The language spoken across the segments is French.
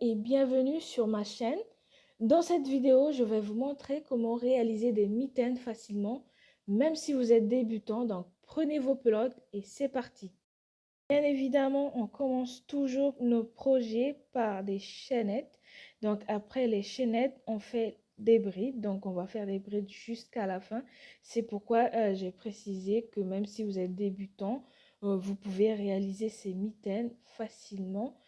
et bienvenue sur ma chaîne. Dans cette vidéo, je vais vous montrer comment réaliser des mitaines facilement, même si vous êtes débutant. Donc, prenez vos pelotes et c'est parti. Bien évidemment, on commence toujours nos projets par des chaînettes. Donc, après les chaînettes, on fait des brides. Donc, on va faire des brides jusqu'à la fin. C'est pourquoi j'ai précisé que même si vous êtes débutant, vous pouvez réaliser ces mitaines facilement.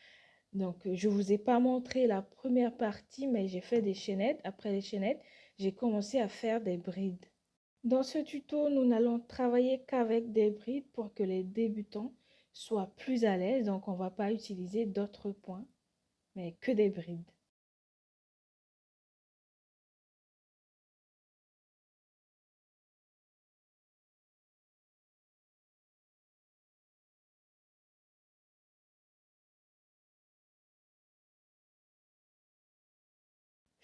Donc, je ne vous ai pas montré la première partie, mais j'ai fait des chaînettes. Après les chaînettes, j'ai commencé à faire des brides. Dans ce tuto, nous n'allons travailler qu'avec des brides pour que les débutants soient plus à l'aise. Donc, on ne va pas utiliser d'autres points, mais que des brides.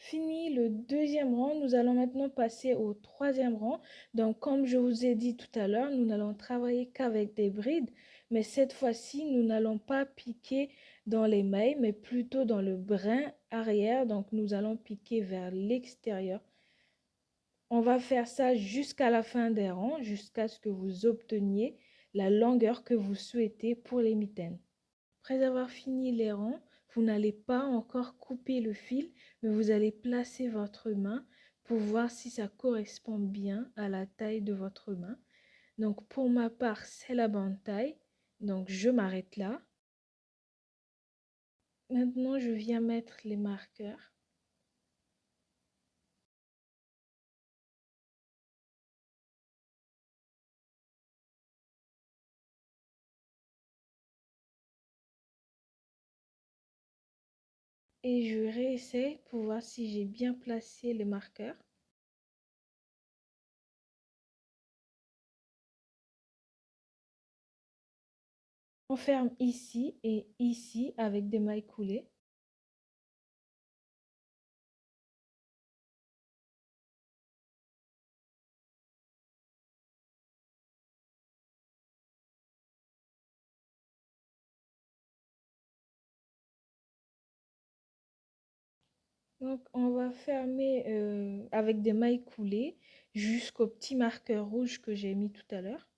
Fini le deuxième rang, nous allons maintenant passer au troisième rang. Donc, comme je vous ai dit tout à l'heure, nous n'allons travailler qu'avec des brides, mais cette fois-ci, nous n'allons pas piquer dans les mailles, mais plutôt dans le brin arrière. Donc, nous allons piquer vers l'extérieur. On va faire ça jusqu'à la fin des rangs, jusqu'à ce que vous obteniez la longueur que vous souhaitez pour les mitaines. Après avoir fini les rangs, vous n'allez pas encore couper le fil, mais vous allez placer votre main pour voir si ça correspond bien à la taille de votre main. Donc pour ma part, c'est la bonne taille. Donc je m'arrête là. Maintenant, je viens mettre les marqueurs. Et je réessaye pour voir si j'ai bien placé les marqueurs. On ferme ici et ici avec des mailles coulées. Donc, on va fermer avec des mailles coulées jusqu'au petit marqueur rouge que j'ai mis tout à l'heure.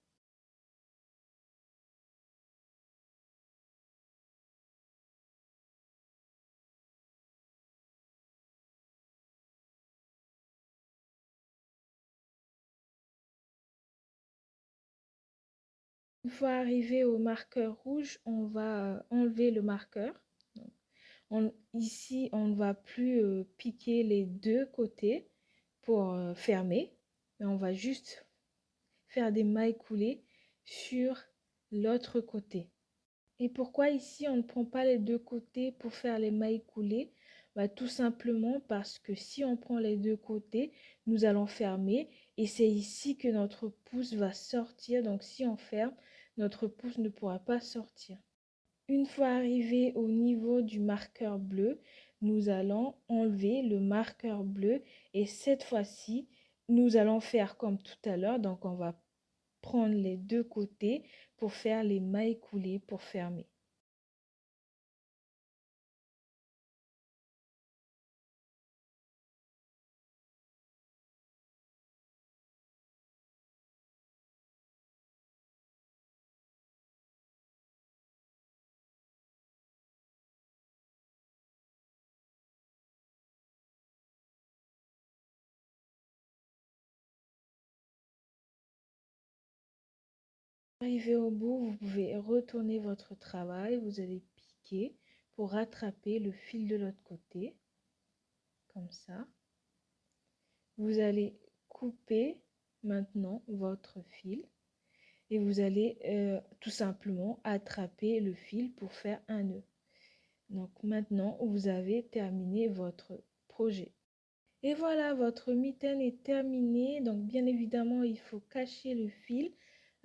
Une fois arrivé au marqueur rouge, on va enlever le marqueur. Ici, on ne va plus piquer les deux côtés pour fermer, mais on va juste faire des mailles coulées sur l'autre côté. Et pourquoi ici on ne prend pas les deux côtés pour faire les mailles coulées? Tout simplement parce que si on prend les deux côtés, nous allons fermer et c'est ici que notre pouce va sortir. Donc si on ferme, notre pouce ne pourra pas sortir. Une fois arrivé au niveau du marqueur bleu, nous allons enlever le marqueur bleu et cette fois-ci, nous allons faire comme tout à l'heure. Donc on va prendre les deux côtés pour faire les mailles coulées pour fermer. Arrivé au bout, vous pouvez retourner votre travail. Vous allez piquer pour rattraper le fil de l'autre côté, comme ça. Vous allez couper maintenant votre fil et vous allez tout simplement attraper le fil pour faire un nœud. Donc maintenant, vous avez terminé votre projet. Et voilà, votre mitaine est terminée. Donc bien évidemment, il faut cacher le fil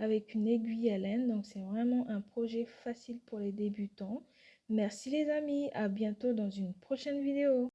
avec une aiguille à laine. Donc c'est vraiment un projet facile pour les débutants. Merci les amis, à bientôt dans une prochaine vidéo.